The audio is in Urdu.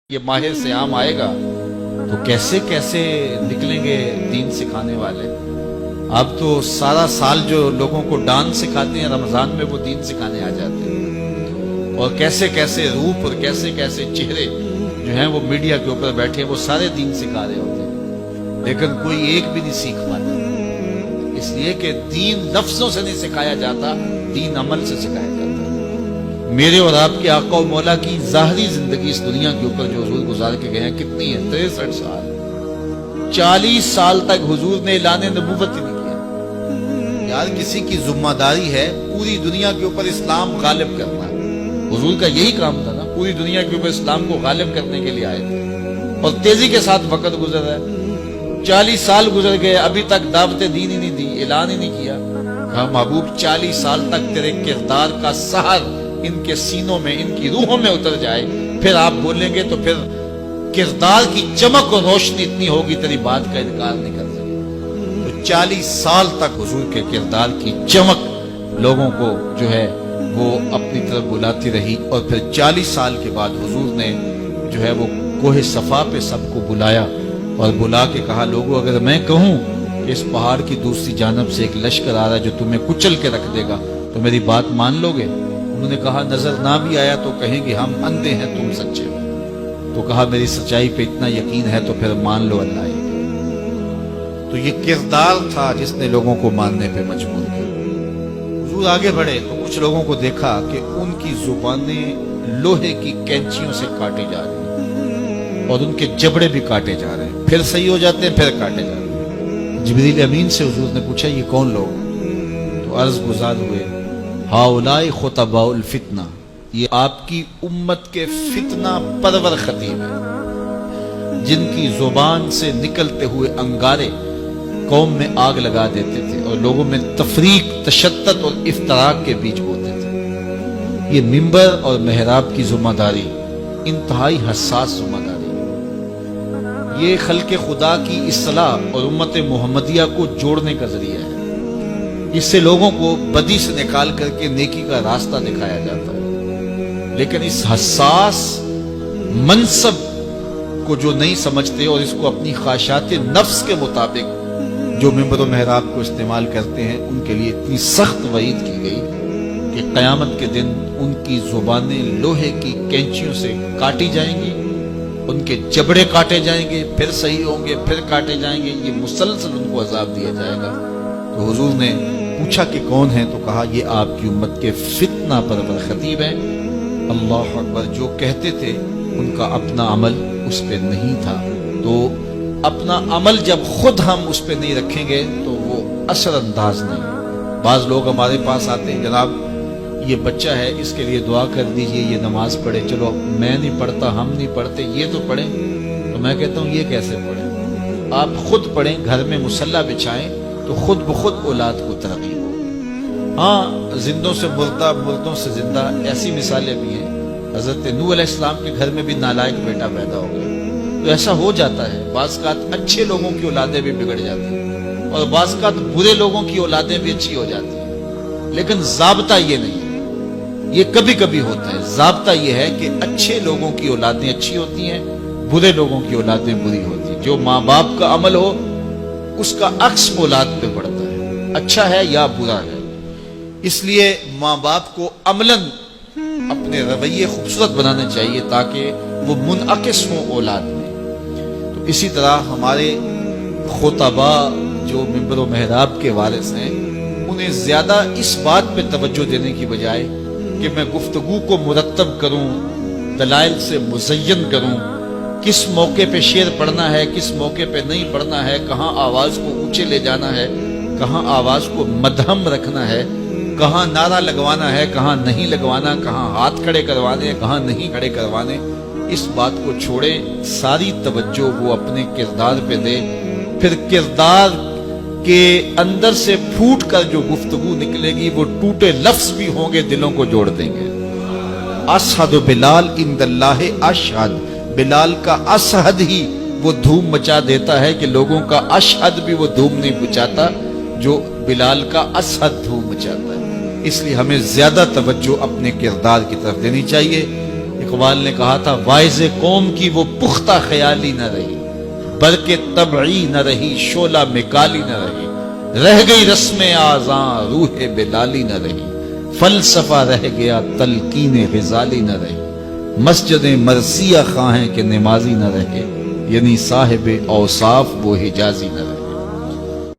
یہ ماہ صیام آئے گا تو کیسے کیسے نکلیں گے دین سکھانے والے۔ اب تو سارا سال جو لوگوں کو ڈانس سکھاتے ہیں رمضان میں وہ دین سکھانے آ جاتے ہیں، اور کیسے کیسے روپ اور کیسے کیسے چہرے جو ہیں وہ میڈیا کے اوپر بیٹھے وہ سارے دین سکھا رہے ہوتے ہیں، لیکن کوئی ایک بھی نہیں سیکھ پاتا، اس لیے کہ دین لفظوں سے نہیں سکھایا جاتا، دین عمل سے سکھایا جاتا ہے۔ میرے اور آپ کے آقا و مولا کی ظاہری زندگی اس دنیا کے اوپر جو حضور گزار کے گئے ہیں کتنی ہے؟ 63 سال، 40 سال تک حضور نے اعلان نبوت ہی نہیں کیا۔ یار کسی کی ذمہ داری ہے پوری دنیا کے اوپر اسلام غالب کرنا، حضور کا یہی کام تھا نا، پوری دنیا کے اوپر اسلام کو غالب کرنے کے لیے آئے تھے، اور تیزی کے ساتھ وقت گزر رہا ہے، 40 سال گزر گئے، ابھی تک دعوت دین ہی نہیں دی، اعلان ہی نہیں کیا۔ کہا محبوب 40 سال تک تیرے کردار کا سحر ان کے سینوں میں، ان کی روحوں میں اتر جائے، پھر آپ بولیں گے تو پھر کردار کی چمک اور روشنی اتنی ہوگی تیری بات کا انکار نہیں کر سکے۔ تو 40 سال تک حضور کے کردار کی چمک لوگوں کو جو ہے وہ اپنی طرف بلاتی رہی، اور پھر 40 سال کے بعد حضور نے جو ہے وہ کوہ صفا پہ سب کو بلایا اور بلا کے کہا لوگوں اگر میں کہوں کہ اس پہاڑ کی دوسری جانب سے ایک لشکر آ رہا ہے جو تمہیں کچل کے رکھ دے گا تو میری بات مان لو گے؟ انہوں نے کہا نظر نہ بھی آیا تو کہیں گے ہم اندھے ہیں تم سچے ہو۔ تو کہا میری سچائی پہ اتنا یقین ہے تو پھر مان لو اللہ ہی۔ تو یہ کردار تھا جس نے لوگوں کو ماننے پہ مجبور کیا۔ حضور آگے بڑھے تو کچھ لوگوں کو دیکھا کہ ان کی زبانیں لوہے کی کینچیوں سے کاٹی جا رہی ہیں اور ان کے جبڑے بھی کاٹے جا رہے ہیں، پھر صحیح ہو جاتے ہیں پھر کاٹے جا رہے ہیں۔ جبریل امین سے حضور نے پوچھا یہ کون لوگ؟ تو عرض گزار ہوئے ہاؤلاء خطباء الفتنہ، یہ آپ کی امت کے فتنہ پرور خطیب ہیں جن کی زبان سے نکلتے ہوئے انگارے قوم میں آگ لگا دیتے تھے اور لوگوں میں تفریق، تشدد اور افتراق کے بیچ ہوتے تھے۔ یہ منبر اور محراب کی ذمہ داری انتہائی حساس ذمہ داری ہے، یہ خلق خدا کی اصلاح اور امت محمدیہ کو جوڑنے کا ذریعہ ہے، اس سے لوگوں کو بدی سے نکال کر کے نیکی کا راستہ دکھایا جاتا ہے، لیکن اس حساس منصب کو جو نہیں سمجھتے اور اس کو اپنی خواہشات نفس کے مطابق جو منبر و محراب کو استعمال کرتے ہیں ان کے لیے اتنی سخت وعید کی گئی کہ قیامت کے دن ان کی زبانیں لوہے کی کینچیوں سے کاٹی جائیں گی، ان کے جبڑے کاٹے جائیں گے، پھر صحیح ہوں گے، پھر کاٹے جائیں گے، یہ مسلسل ان کو عذاب دیا جائے گا۔ تو حضور نے پوچھا کہ کون ہیں؟ تو کہا یہ آپ کی امت کے فتنہ پرور خطیب ہیں۔ اللہ اکبر، جو کہتے تھے ان کا اپنا عمل اس پہ نہیں تھا، تو اپنا عمل جب خود ہم اس پہ نہیں رکھیں گے تو وہ اثر انداز نہیں۔ بعض لوگ ہمارے پاس آتے ہیں جناب یہ بچہ ہے اس کے لیے دعا کر دیجئے، یہ نماز پڑھے۔ چلو میں نہیں پڑھتا، ہم نہیں پڑھتے، یہ تو پڑھیں۔ تو میں کہتا ہوں یہ کیسے پڑھیں؟ آپ خود پڑھیں، گھر میں مصلی بچھائیں تو خود بخود اولاد کو ترغیب ہو۔ ہاں زندوں سے مردہ، مردوں سے زندہ، ایسی مثالیں بھی ہیں۔ حضرت نوح علیہ السلام کے گھر میں بھی نالائق بیٹا پیدا ہو گیا، تو ایسا ہو جاتا ہے۔ بعض اوقات اچھے لوگوں کی اولادیں بھی بگڑ جاتی ہیں اور بعض اوقات برے لوگوں کی اولادیں بھی اچھی ہو جاتی ہیں، لیکن ضابطہ یہ نہیں ہے، یہ کبھی کبھی ہوتا ہے۔ ضابطہ یہ ہے کہ اچھے لوگوں کی اولادیں اچھی ہوتی ہیں، برے لوگوں کی اولادیں بری ہوتی ہیں۔ جو ماں باپ کا عمل ہو اس کا عکس اولاد پہ پڑتا ہے، اچھا ہے یا برا ہے۔ اس لیے ماں باپ کو عملاً اپنے رویے خوبصورت بنانا چاہیے تاکہ وہ منعکس ہوں اولاد میں۔ تو اسی طرح ہمارے خطباء جو منبر و محراب کے وارث ہیں انہیں زیادہ اس بات پہ توجہ دینے کی بجائے کہ میں گفتگو کو مرتب کروں، دلائل سے مزین کروں، کس موقع پہ شعر پڑھنا ہے، کس موقع پہ نہیں پڑھنا ہے، کہاں آواز کو اونچے لے جانا ہے، کہاں آواز کو مدھم رکھنا ہے، کہاں نعرہ لگوانا ہے، کہاں نہیں لگوانا، کہاں ہاتھ کھڑے کروانے، کہاں نہیں کھڑے کروانے، اس بات کو چھوڑیں، ساری توجہ وہ اپنے کردار پہ دے۔ پھر کردار کے اندر سے پھوٹ کر جو گفتگو نکلے گی وہ ٹوٹے لفظ بھی ہوں گے، دلوں کو جوڑ دیں گے۔ اشہد بلال عند اللہ اشہد، بلال کا اشہد ہی وہ دھوم مچا دیتا ہے کہ لوگوں کا اشہد بھی وہ دھوم نہیں مچاتا جو بلال کا اشہد دھوم مچاتا ہے۔ اس لیے ہمیں زیادہ توجہ اپنے کردار کی طرف دینی چاہیے۔ اقبال نے کہا تھا واعظ قوم کی وہ پختہ خیالی نہ رہی، برق طبعی نہ رہی، شعلہ مکالی نہ رہی، رہ گئی رسم آذاں روح بلالی نہ رہی، فلسفہ رہ گیا تلقین غزالی نہ رہی، مسجد مرثیہ خواہیں کہ نمازی نہ رہے، یعنی صاحب اوصاف وہ حجازی نہ رہے۔